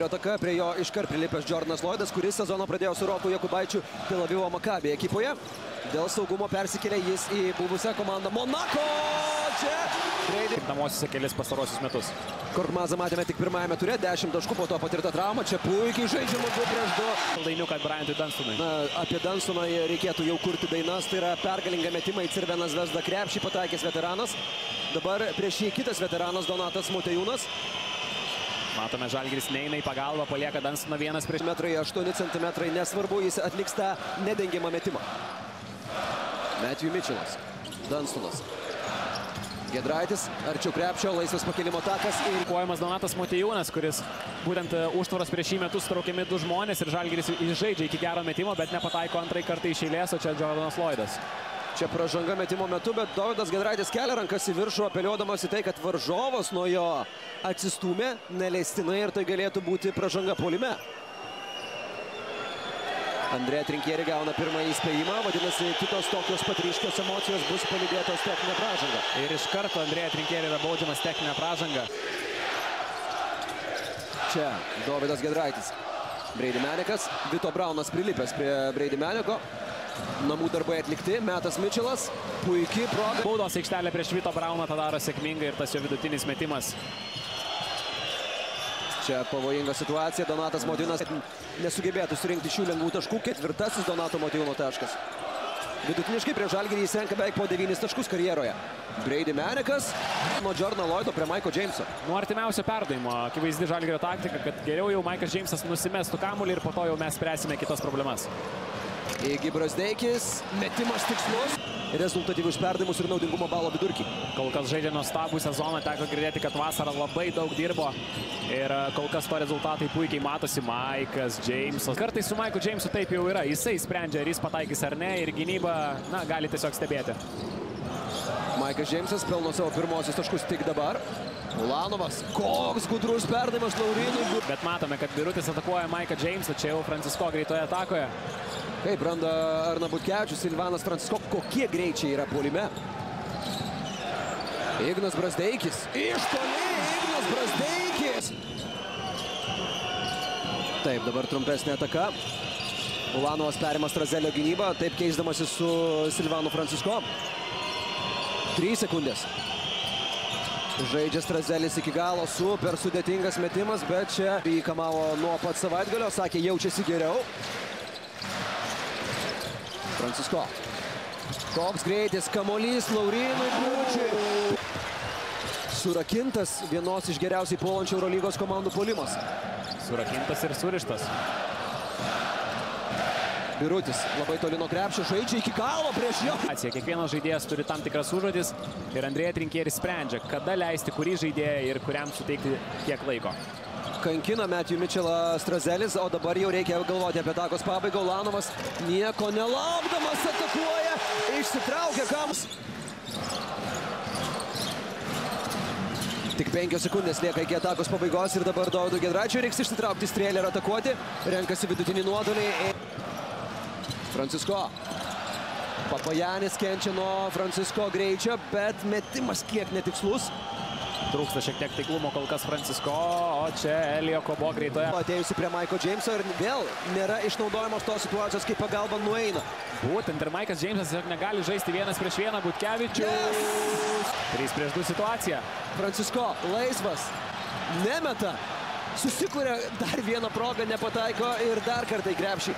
Ataka prie jo iškart prilipęs Jordanas Lloydas, kuris sezoną pradėjo su Roku Jokubaičiu Tel Avivo Maccabi ekipoje. Dėl saugumo persikėlė jis į buvusią komandą Monako. Čia namosiuose kelis pastarosius metus. Korkmazą matėme tik pirmajame ture, 10 taškų, po to patirta trauma. Čia puikiai žaidžiama 2-2. Dainiuką Bryantui Dunstanui. Apie Dunstaną reikėtų jau kurti dainas. Tai yra pergalinga metimai. Crvenas Zvezda krepšį pataikęs veteranas. Dabar prieš jį kitas veteranas Donatas Motiejūnas. Matome, Žalgiris neina į pagalbą, palieka Dunstaną vienas prieš 8 cm, nesvarbu, jis atliks tą nedengimą metimą. Matthew Mitchellas, Dunstanas. Giedraitis, arčiau krepšio, laisvas pakilimo takas ir... Kojamas Donatas Motiejūnas, kuris būtent užtvaros prieš šį metus traukiami 2 žmonės ir Žalgiris žaidžia iki gero metimo, bet nepataiko antrąjį kartą iš eilės, o čia Jordanas Lloydas. Čia pražanga metimo metu, bet Dovydas Giedraitis kelia rankas į viršų, apeliuodamas į tai, kad varžovas nuo jo atsistūmė neleistinai ir tai galėtų būti pražanga puolime. Andrė Trinkieri gauna pirmąjį įspėjimą, vadinasi, kitos tokios patryškios emocijos bus palydėtos techninė pražanga. Ir iš karto Andrė Trinkieri yra baudžiamas techninė pražanga. Čia Dovydas Giedraitis. Brady Manikas, Vito Braunas prilipęs prie Brady Maniko. Namų darbai atlikti, Metas Mitchellas, puikiai proga. Baudos aikštelė prieš Vito Brauną tą daro sėkmingai ir tas jo vidutinis metimas. Čia pavojinga situacija, Donatas Motiejūnas nesugebėtų surinkti šių lengvų taškų, 4. Donato Motiejūno taškas. Vidutiniškai prie Žalgirį jis renka beveik po 9 taškus karjeroje. Brady Manikas nuo Jordano Lloydo prie Maiko Jameso. Nuo artimiausio perdavimo akivaizdi Žalgirio taktika, kad geriau jau Maikas Jamesas nusimestų kamuolį ir po to jau mes spręsime kitas problemas. Igi Brazdeikis, metimas tikslus, rezultatyvius perdavimus ir naudingumo balo vidurkį. Kol kas žaidžia nuostabų sezoną, teko girdėti, kad vasarą labai daug dirbo ir kol kas to rezultatai puikiai matosi. Maikas Jamesas. Kartais su Maiku Jamesu taip jau yra, jisai sprendžia, ar jis pataikys ar ne ir gynyba, gali tiesiog stebėti. Maikas Jamesas pelno savo pirmosius taškus tik dabar. Ulanovas, koks gudrus perdavimas Laurinui. Bet matome, kad Birutis atakuoja Maiką Jamesą, čia jau Francisko greitoje atakoje. Kaip randa Arna Butkevičius, Silvanas Francisko, kokie greičiai yra puolime. Ignas Brazdeikis, iš toli Ignas Brazdeikis. Taip, dabar trumpesnė ataka. Ulanovas perima Strazelio gynybą, taip keisdamasi su Silvanu Francisko. 3 sekundės. Žaidžia Strazelis iki galo, super sudėtingas metimas, bet čia įkamavo nuo pat savaitgalio, sakė, jaučiasi geriau. Francisko. Koks greitis, kamuolys Laurinui Biručiui. Surakintas vienos iš geriausiai puolančių Eurolygos komandų puolimas. Surakintas ir surištas. Birutis labai toli nuo krepšio, žaidžia iki galo prieš jo. Kiekvienas žaidėjas turi tam tikras užduotis ir Andrė Trinkieris sprendžia, kada leisti kurį žaidėją ir kuriam suteikti kiek laiko. Kankina Matthew Mitchellą Strazelis, o dabar jau reikia galvoti apie atakos pabaigą. Ulanovas nieko nelaukdamas atakuoja, išsitraukia kamuolį. Tik 5 sekundės lieka iki atakos pabaigos ir dabar Dovydui Giedraičiui reiks išsitraukti strėlę ir atakuoti. Renkasi vidutinį nuotolį. Francisko. Papajanis kenčia nuo Francisko greičio, bet metimas kiek netikslus. Trūksta šiek tiek taiklumo kol kas Francisko, o čia Elio Kobo greitoje. Atėjusi prie Maiko Jameso ir vėl nėra išnaudojamos tos situacijos, kai pagalba nueina. Būtent ir Maikas Jamesas negali žaisti 1-1 Butkevičius. 3-2 situacija. Francisko laisvas, nemeta, susikuria dar vieną progą, nepataiko ir dar kartą į krepšį.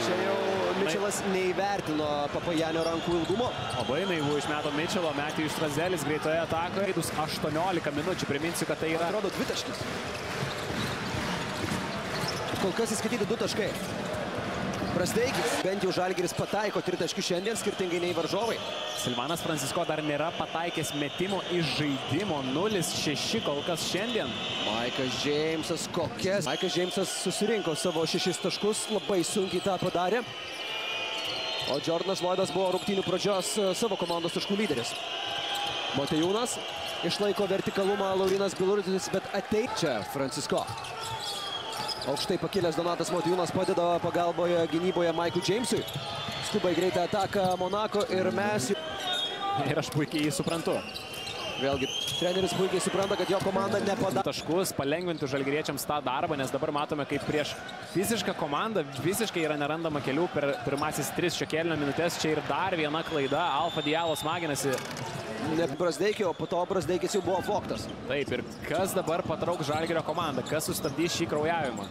Čia jau Mitchellas neįvertino Papajanio rankų ilgumo. Labai naivų išmeto Mitchelo, Matthew Strazelis greitoje atakoje. 18 minučių, priminsiu, kad tai yra... Atrodo 2 taškis. Kol kas įskaityti 2 taškai. Brazdeikis, bent jau Žalgiris pataiko 3 taškius šiandien, skirtingai nei varžovai. Silvanas Francisko dar nėra pataikęs metimo iš žaidimo, 0-6 kol kas šiandien. Maikas Jamesas kokias. Maikas Jamesas susirinko savo 6 taškus, labai sunkiai tą padarė. O Jordanas Lloydas buvo rungtynių pradžios savo komandos taškų lyderis. Motiejūnas išlaiko vertikalumą, Laurinas Birutis, bet ateit čia Francisko. Aukštai pakilęs Donatas Motiejūnas padeda pagalboje gynyboje Maikui Jamesui. Skuba į greitą ataką Monako ir mes... Ir aš puikiai jį suprantu. Vėlgi Treneris puikiai supranta, kad jo komanda nepadaro taškus, palengvinti žalgiriečiams tą darbą, nes dabar matome, kaip prieš fizišką komandą visiškai yra nerandama kelių per pirmasis 3 šio kėlinio minutės. Čia ir dar viena klaida. Alfa Diallo smaginasi. Ne Brazdeikio, o po to Brazdeikis jau buvo vogtas. Taip, ir kas dabar patrauks žalgirio komandą? Kas sustabdys šį kraujavimą?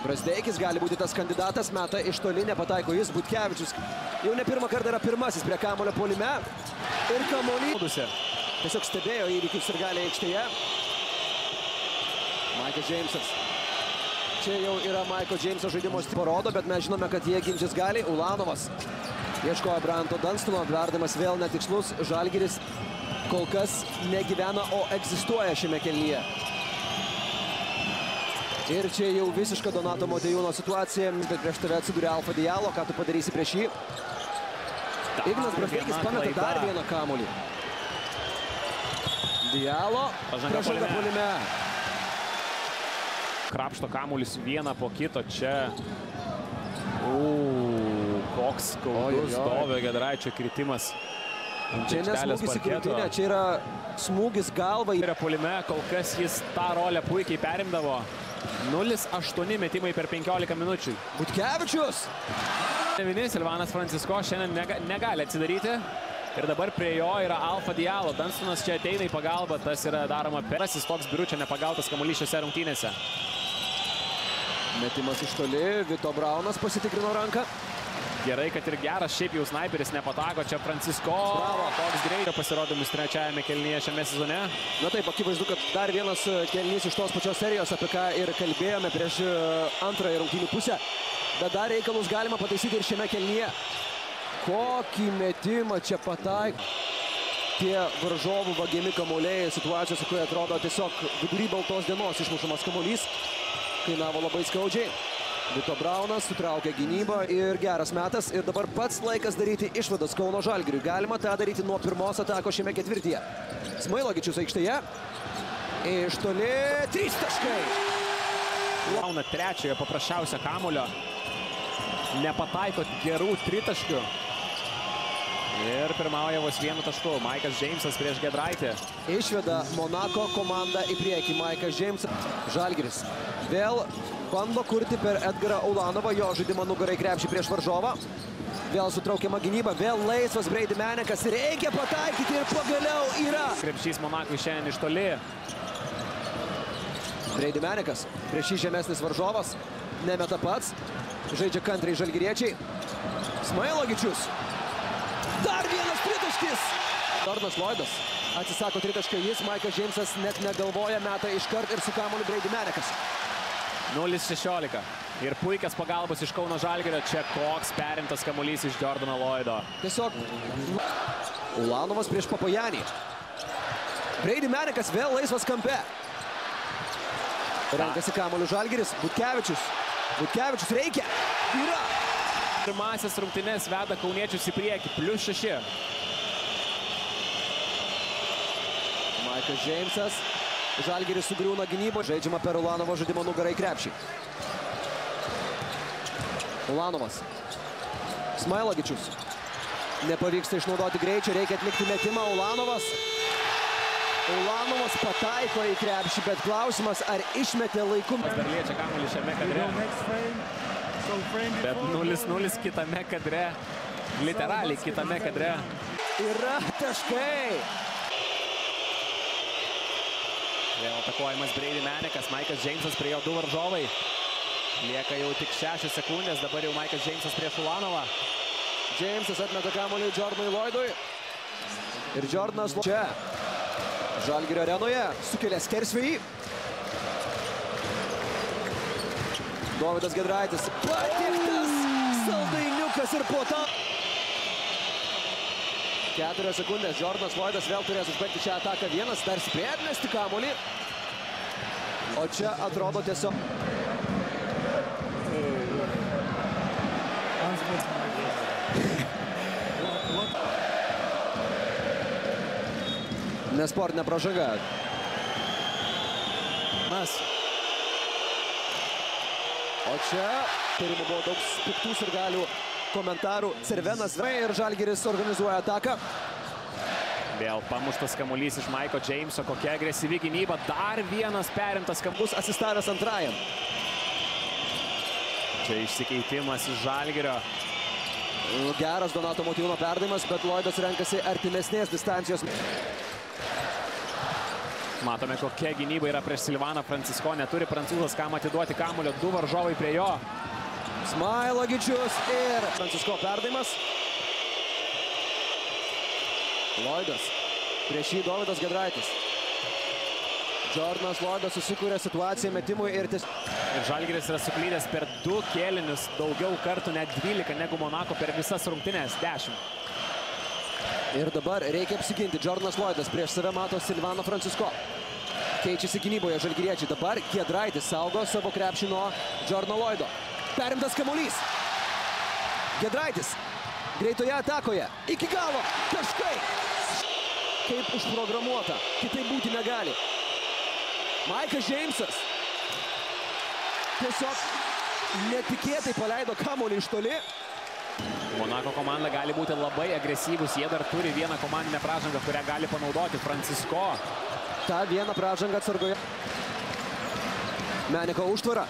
Brazdeikis gali būti tas kandidatas, meta iš toli, nepataiko jis. Butkevičius jau ne pirmą kartą yra pirmasis prie kamuolio puolime. Ir kamuolys tiesiog stebėjo įvykius ir gali aikštėje. Maikas Džeimsas. Čia jau yra Maiko Džeimso žaidimo parodo, bet mes žinome, kad jie ginčys gali. Ulanovas ieškojo Branto Dunstono, verdamas vėl netikslus. Žalgiris kol kas negyvena, o egzistuoja šiame kėlinyje. Ir čia jau visiška Donato Motiejūno situacija, bet prieš tave atsidūrė Alfa Diallo. Ką tu padarysi prieš jį? Ignas Brazdeikis pameta dar vieną kamuolį. Diallo pražanga puolime. Krapšto kamuolis vieną po kito čia. Koks skaudus Dovio Giedraičio kritimas. Čia nesmūgis į krūtinę, čia yra smūgis galva. Yra puolime, kol kas jis tą rolę puikiai perimdavo. 0-8 metimai per 15 minučių. Butkevičius! Silvanas Francisko šiandien negali atsidaryti. Ir dabar prie jo yra Alfa Diallo. Dunstonas čia ateina į pagalbą, tas yra daroma perasis toks biručio nepagautas kamuolys šiose rungtynėse. Metimas iš toli, Vito Braunas pasitikrino ranką. Gerai, kad ir geras šiaip jau snaiperis nepataiko. Čia Francisko. Bravo. Toks greičio pasirodymus trečiajame kėlinyje šiame sezone. Na taip, akivaizdu, kad dar vienas kėlinys iš tos pačios serijos, apie ką ir kalbėjome prieš antrąją rungtynių pusę. Bet dar reikalus galima pataisyti ir šiame kėlinyje. Kokį metimą čia pataiko. Tie varžovų vagiami kamuoliai situacijose, kurie atrodo tiesiog vidury baltos dienos išmušamas kamuolys. Kainavo labai skaudžiai. Vito Braunas sutraukė gynybą ir geras metas. Ir dabar pats laikas daryti išvadas Kauno Žalgiriui. Galima tą daryti nuo pirmos atakos šiame ketvirtyje. Smailogičius aikštėje. Iš toli 3 taškai. Gauna trečiojo paprasčiausio kamuolio. Nepataiko gerų tritaškių. Ir pirmauja vos 1 tašku. Maikas Džeimsas prieš Giedraitį. Išveda Monako komandą į priekį. Maikas Džeimsas. Žalgiris vėl bando kurti per Edgarą Ulanovą. Jo žaidimą nugarai krepšį prieš varžovą. Vėl sutraukiama gynyba. Vėl laisvas Brady Manekas. Reikia pataikyti ir pagaliau yra. Krepšys Monakui šiandien iš toli. Brady Manekas. Prieš jį žemesnis varžovas. Nemeta pats. Žaidžia kantriai žalgiriečiai. Smailogičius. Dar vienas tritaškis. Jordanas Lloydas atsisako tritaškio jis. Maikas Džeimsas net negalvoja, meta iškart ir su kamuoliu Brady Manekas. 0-16. Ir puikias pagalbos iš Kauno Žalgirio. Čia koks perimtas kamuolys iš Jordano Lloydo. Tiesiog Ulanovas prieš Papajanį. Brady Manekas vėl laisvas kampe. Renkasi kamuoliu Žalgiris. Butkevičius. Butkevičius reikia. Yra. Pirmasis rungtynes veda kauniečius į priekį. +6. Maikas Džeimsas. Žalgiris sugriūna gynybą. Žaidžiama per Ulanovo žaidimą nugarą į krepšį. Ulanovas. Smailogičius. Nepavyksta išnaudoti greičio. Reikia atlikti metimą. Ulanovas. Ulanovas pataiko į krepšį, bet klausimas, ar išmetė laiku. Dar liečia kamuolį šiame kadre. Bet 0-0 kitame kadre. Literaliai kitame kadre. Yra taškai. Vėl atakuojamas Brady Manekas. Maikas Džeimsas prie jo 2 varžovai. Lieka jau tik 6 sekundės. Dabar jau Maikas Džeimsas prieš Ulanovą. Džeimsas atmeta kamuolį Jordanui Lloydui. Ir Jordanas čia. Žalgirio arenoje sukelia skersvėjį. Dovydas Giedraitis. Patiktas saldainiukas ir po to. 4 sekundės. Jordanas Lloydas vėl turės užbaigti šią ataką. Vienas dar spėjo atmesti kamuolį. O čia atrodo tiesiog. Nesportinė pražanga. O čia tyrimų buvo daug piktų sirgalių komentarų. Cervenas ir Žalgiris organizuoja ataką. Vėl pamuštas kamuolys iš Maiko Jameso, kokia agresyvi gynyba, dar vienas perimtas kamuolys. Asistavęs antrajam. Čia išsikeitimas iš Žalgirio. Geras Donato Motiejūno perdavimas, bet Lloydas renkasi artimesnės distancijos. Matome, kokia gynyba yra prieš Silvaną Francisko, neturi prancūzas kam atiduoti kamuolio, 2 varžovai prie jo. Smailagičius ir Francisko perdavimas. Lloydas. Prieš jį Dovydas Giedraitis. Jordanas Lloydas susikūrė situaciją metimui ir Ir Žalgiris yra suklydęs per 2 kėlinius, daugiau kartų, net 12 negu Monako per visas rungtynes, 10. Ir dabar reikia apsiginti. Jordanas Lloydas prieš save mato Silvano Francisko. Keičiasi gynyboje žalgiriečiai. Dabar Giedraitis saugo savo krepšį nuo Jordano Lloydo. Perimtas kamuolys. Giedraitis greitoje atakoje. Iki galo. Taškai. Kaip užprogramuota. Kitaip būti negali. Maikas Jamesas tiesiog netikėtai paleido kamuolį iš toli. Monako komanda gali būti labai agresyvus. Jie dar turi vieną komandinę pražangą, kurią gali panaudoti Francisko. Ta vieną pražangą atsargoje. Meniko užtvara.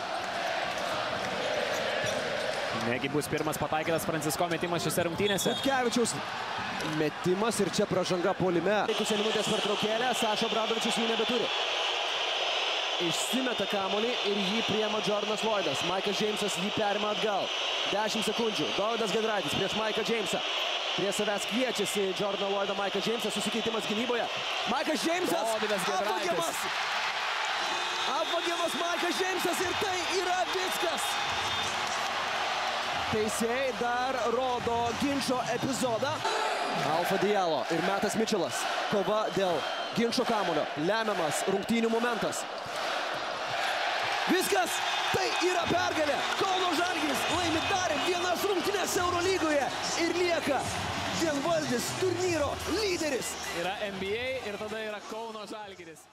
Negi bus pirmas pataikytas Francisko metimas šiose rungtynėse. Butkevičiaus metimas ir čia pražanga puolime. Likusio minutės pertraukėlę, Saša Obradovičius jų nebeturi. Išsimeta kamuolį ir jį priema Jordanas Lloydas. Maikas Jamesas jį perima atgal. 10 sekundžių. Dovydas Giedraitis prieš Maiką Jamesą. Prie savęs kviečiasi Jordaną Lloydą Maikas Jamesas. Susikeitimas gynyboje. Maikas Jamesas apvagiamas. Apvagiamas Maikas Jamesas ir tai yra viskas. Teisėjai dar rodo ginčo epizodą. Alfa Diallo ir Metas Mitčelas. Kova dėl ginčo kamuolio. Lemiamas rungtynių momentas. Viskas, tai yra pergalė. Kauno Žalgiris laimi dar vienas rungtynes Eurolygoje ir lieka vienvaldis turnyro lyderis. Yra NBA ir tada yra Kauno Žalgiris.